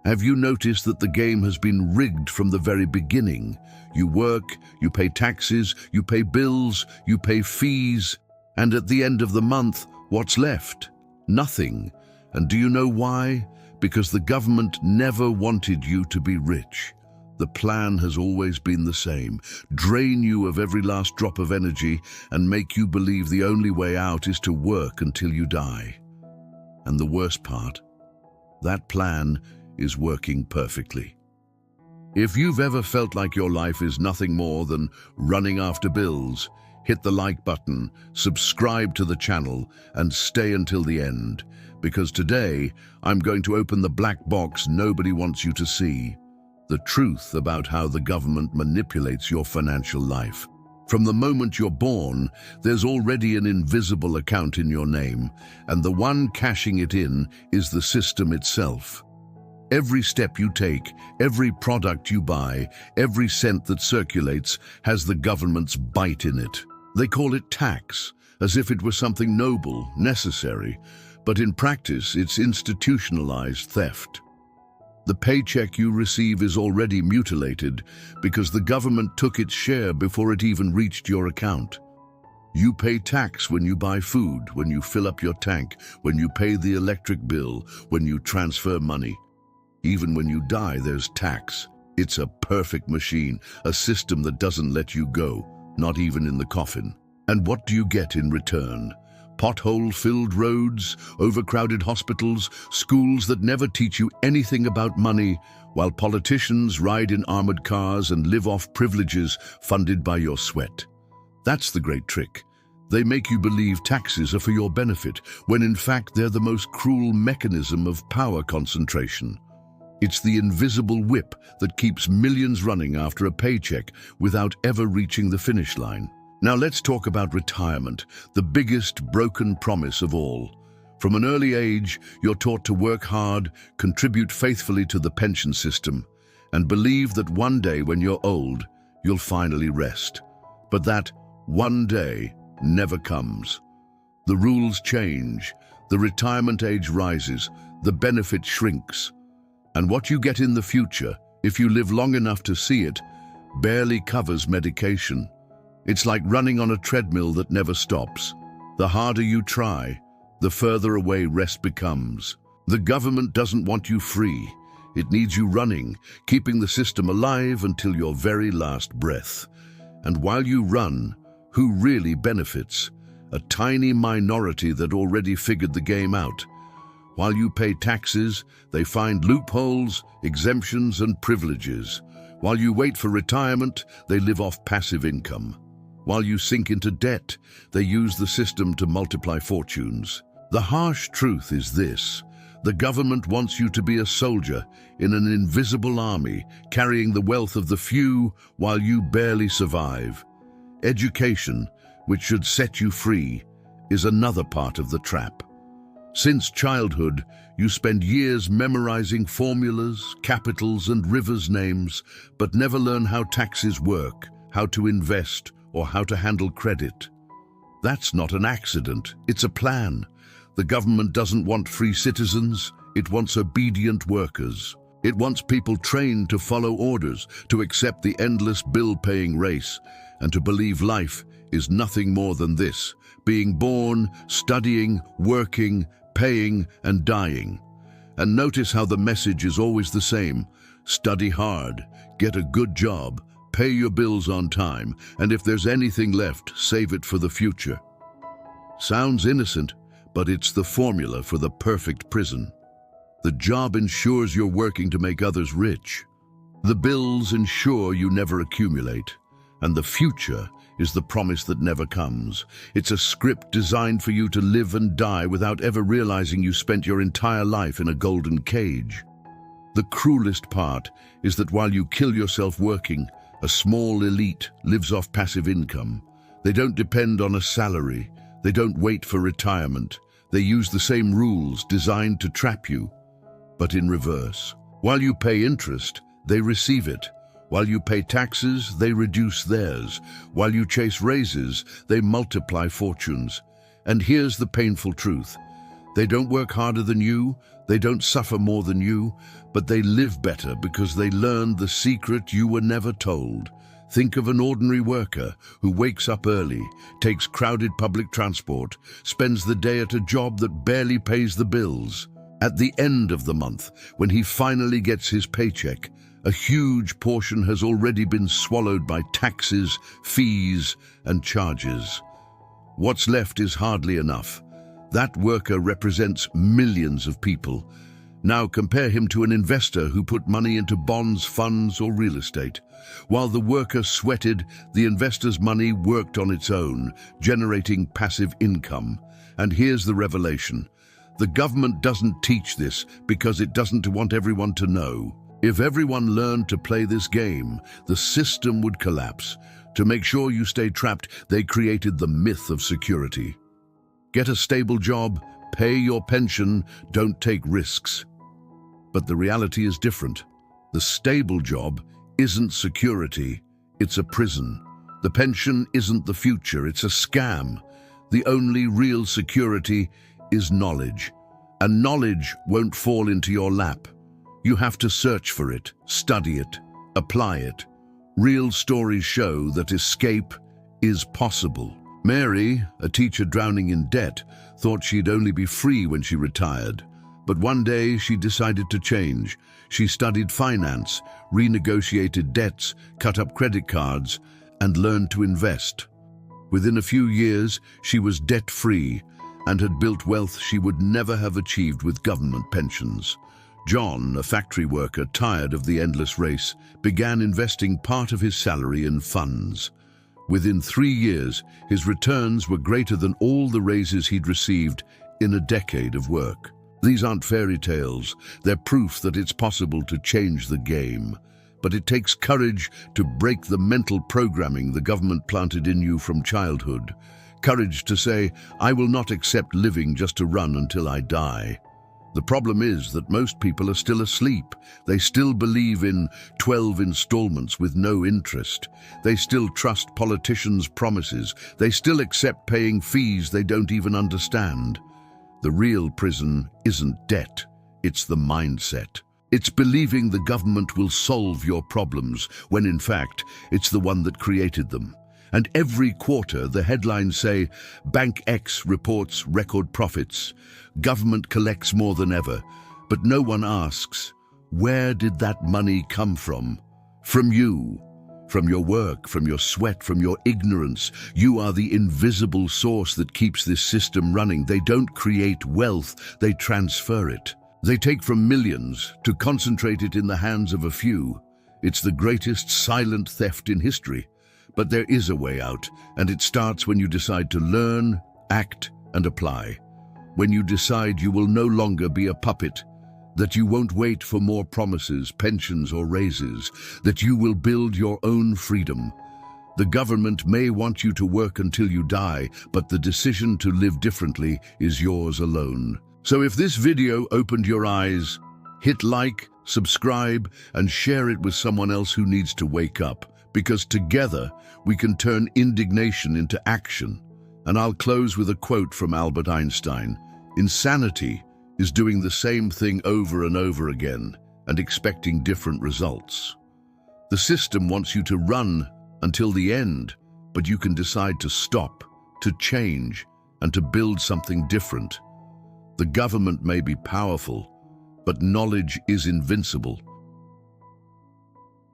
Have you noticed that the game has been rigged from the very beginning? You work, you pay taxes, you pay bills, you pay fees, and at the end of the month, what's left? Nothing. And do you know why? Because the government never wanted you to be rich. The plan has always been the same: drain you of every last drop of energy and make you believe the only way out is to work until you die. And the worst part, that plan is working perfectly. If you've ever felt like your life is nothing more than running after bills, hit the like button, subscribe to the channel, and stay until the end, because today I'm going to open the black box nobody wants you to see: the truth about how the government manipulates your financial life. From the moment you're born, there's already an invisible account in your name, and the one cashing it in is the system itself. Every step you take, every product you buy, every cent that circulates has the government's bite in it. They call it tax, as if it was something noble, necessary, but in practice it's institutionalized theft. The paycheck you receive is already mutilated because the government took its share before it even reached your account. You pay tax when you buy food, when you fill up your tank, when you pay the electric bill, when you transfer money. Even when you die, there's tax. It's a perfect machine, a system that doesn't let you go, not even in the coffin. And what do you get in return? Pothole-filled roads, overcrowded hospitals, schools that never teach you anything about money, while politicians ride in armored cars and live off privileges funded by your sweat. That's the great trick. They make you believe taxes are for your benefit, when in fact they're the most cruel mechanism of power concentration. It's the invisible whip that keeps millions running after a paycheck without ever reaching the finish line. Now let's talk about retirement, the biggest broken promise of all. From an early age, you're taught to work hard, contribute faithfully to the pension system, and believe that one day when you're old, you'll finally rest. But that one day never comes. The rules change, the retirement age rises, the benefit shrinks. And what you get in the future, if you live long enough to see it, barely covers medication. It's like running on a treadmill that never stops. The harder you try, the further away rest becomes. The government doesn't want you free. It needs you running, keeping the system alive until your very last breath. And while you run, who really benefits? A tiny minority that already figured the game out. While you pay taxes, they find loopholes, exemptions, and privileges. While you wait for retirement, they live off passive income. While you sink into debt, they use the system to multiply fortunes. The harsh truth is this: the government wants you to be a soldier in an invisible army, carrying the wealth of the few while you barely survive. Education, which should set you free, is another part of the trap. Since childhood, you spend years memorizing formulas, capitals, and rivers' names, but never learn how taxes work, how to invest, or how to handle credit. That's not an accident, it's a plan. The government doesn't want free citizens, it wants obedient workers. It wants people trained to follow orders, to accept the endless bill-paying race, and to believe life is nothing more than this: being born, studying, working, paying, and dying. And notice how the message is always the same: study hard, get a good job, pay your bills on time, and if there's anything left, save it for the future. Sounds innocent, but it's the formula for the perfect prison. The job ensures you're working to make others rich. The bills ensure you never accumulate. And the future is the promise that never comes. It's a script designed for you to live and die without ever realizing you spent your entire life in a golden cage. The cruelest part is that while you kill yourself working, a small elite lives off passive income. They don't depend on a salary. They don't wait for retirement. They use the same rules designed to trap you, but in reverse. While you pay interest, they receive it. While you pay taxes, they reduce theirs. While you chase raises, they multiply fortunes. And here's the painful truth: They don't work harder than you, they don't suffer more than you, but they live better because they learned the secret you were never told. Think of an ordinary worker who wakes up early, takes crowded public transport, spends the day at a job that barely pays the bills. At the end of the month, when he finally gets his paycheck, a huge portion has already been swallowed by taxes, fees, and charges. What's left is hardly enough. That worker represents millions of people. Now compare him to an investor who put money into bonds, funds, or real estate. While the worker sweated, the investor's money worked on its own, generating passive income. And here's the revelation. The government doesn't teach this because it doesn't want everyone to know. If everyone learned to play this game, the system would collapse. To make sure you stay trapped, they created the myth of security. Get a stable job, pay your pension, don't take risks. But the reality is different. The stable job isn't security, it's a prison. The pension isn't the future, it's a scam. The only real security is knowledge. And knowledge won't fall into your lap. You have to search for it, study it, apply it. Real stories show that escape is possible. Mary, a teacher drowning in debt, thought she'd only be free when she retired. But one day she decided to change. She studied finance, renegotiated debts, cut up credit cards, and learned to invest. Within a few years, she was debt-free and had built wealth she would never have achieved with government pensions. John, a factory worker tired of the endless race, began investing part of his salary in funds. Within 3 years, his returns were greater than all the raises he'd received in a decade of work. These aren't fairy tales, they're proof that it's possible to change the game. But it takes courage to break the mental programming the government planted in you from childhood. Courage to say, I will not accept living just to run until I die. The problem is that most people are still asleep. They still believe in 12 installments with no interest. They still trust politicians' promises. They still accept paying fees they don't even understand. The real prison isn't debt, it's the mindset. It's believing the government will solve your problems, when in fact, it's the one that created them. And every quarter, the headlines say, Bank X reports record profits. Government collects more than ever. But no one asks, where did that money come from? From you. From your work, from your sweat, from your ignorance. You are the invisible source that keeps this system running. They don't create wealth, they transfer it. They take from millions to concentrate it in the hands of a few. It's the greatest silent theft in history. But there is a way out, and it starts when you decide to learn, act, and apply. When you decide you will no longer be a puppet, that you won't wait for more promises, pensions, or raises, that you will build your own freedom. The government may want you to work until you die, but the decision to live differently is yours alone. So if this video opened your eyes, hit like, subscribe, and share it with someone else who needs to wake up. Because together we can turn indignation into action. And I'll close with a quote from Albert Einstein. Insanity is doing the same thing over and over again and expecting different results. The system wants you to run until the end, but you can decide to stop, to change, and to build something different. The government may be powerful, but knowledge is invincible.